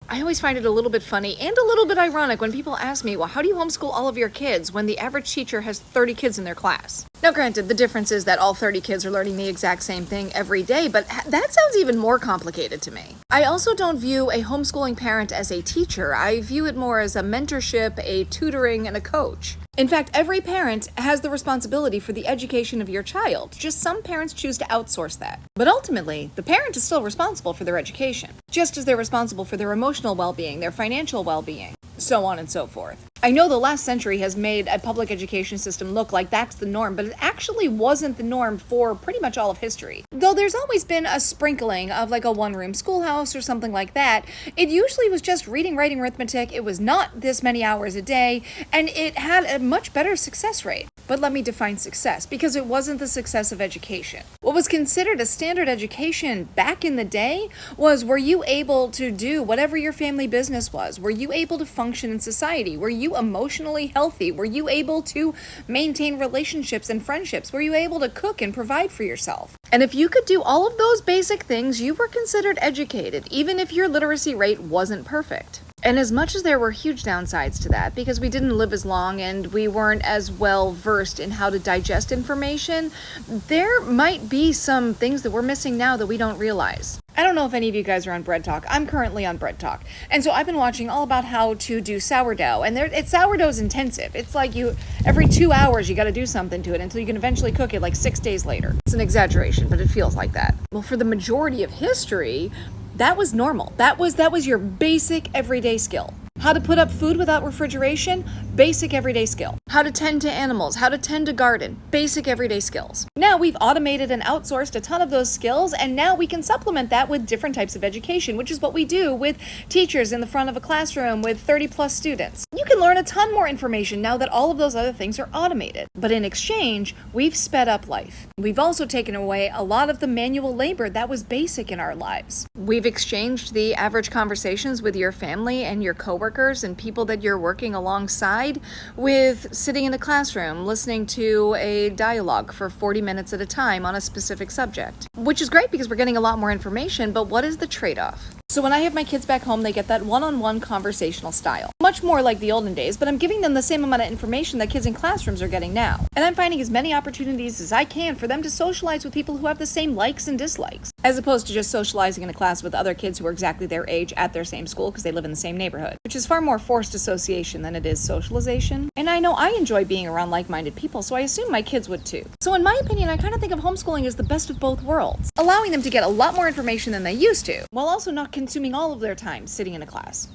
I always find it a little bit funny and a little bit ironic when people ask me, well, how do you homeschool all of your kids when the average teacher has 30 kids in their class? Now, granted, the difference is that all 30 kids are learning the exact same thing every day, but that sounds even more complicated to me. I also don't view a homeschooling parent as a teacher. I view it more as a mentorship, a tutoring, and a coach. In fact, every parent has the responsibility for the education of your child. Just some parents choose to outsource that. But ultimately, the parent is still responsible for their education, just as they're responsible for their emotional well-being, their financial well-being, so on and so forth. I know the last century has made a public education system look like that's the norm, but it actually wasn't the norm for pretty much all of history. Though there's always been a sprinkling of like a one-room schoolhouse or something like that, it usually was just reading, writing, arithmetic. It was not this many hours a day, and it had a much better success rate. But let me define success, because it wasn't the success of education. What was considered a standard education back in the day was, were you able to do whatever your family business was? Were you able to function in society? Were you emotionally healthy? Were you able to maintain relationships and friendships? Were you able to cook and provide for yourself? And if you could do all of those basic things, you were considered educated, even if your literacy rate wasn't perfect. And as much as there were huge downsides to that, because we didn't live as long and we weren't as well versed in how to digest information, there might be some things that we're missing now that we don't realize. I don't know if any of you guys are on Bread Talk. I'm currently on Bread Talk. And so I've been watching all about how to do sourdough. And sourdough's intensive. It's like every 2 hours you got to do something to it until you can eventually cook it like 6 days later. It's an exaggeration, but it feels like that. Well, for the majority of history, that was normal. That was your basic everyday skill. How to put up food without refrigeration? Basic everyday skill. How to tend to animals, how to tend a garden? Basic everyday skills. Now we've automated and outsourced a ton of those skills, and now we can supplement that with different types of education, which is what we do with teachers in the front of a classroom with 30 plus students. You can learn a ton more information now that all of those other things are automated. But in exchange, we've sped up life. We've also taken away a lot of the manual labor that was basic in our lives. We've exchanged the average conversations with your family and your coworkers and people that you're working alongside with sitting in the classroom listening to a dialogue for 40 minutes at a time on a specific subject, which is great because we're getting a lot more information, but what is the trade-off? So when I have my kids back home, they get that one-on-one conversational style. Much more like the olden days, but I'm giving them the same amount of information that kids in classrooms are getting now. And I'm finding as many opportunities as I can for them to socialize with people who have the same likes and dislikes, as opposed to just socializing in a class with other kids who are exactly their age at their same school because they live in the same neighborhood, which is far more forced association than it is socialization. And I know I enjoy being around like-minded people, so I assume my kids would too. So in my opinion, I kind of think of homeschooling as the best of both worlds, allowing them to get a lot more information than they used to, while also not consuming all of their time sitting in a class.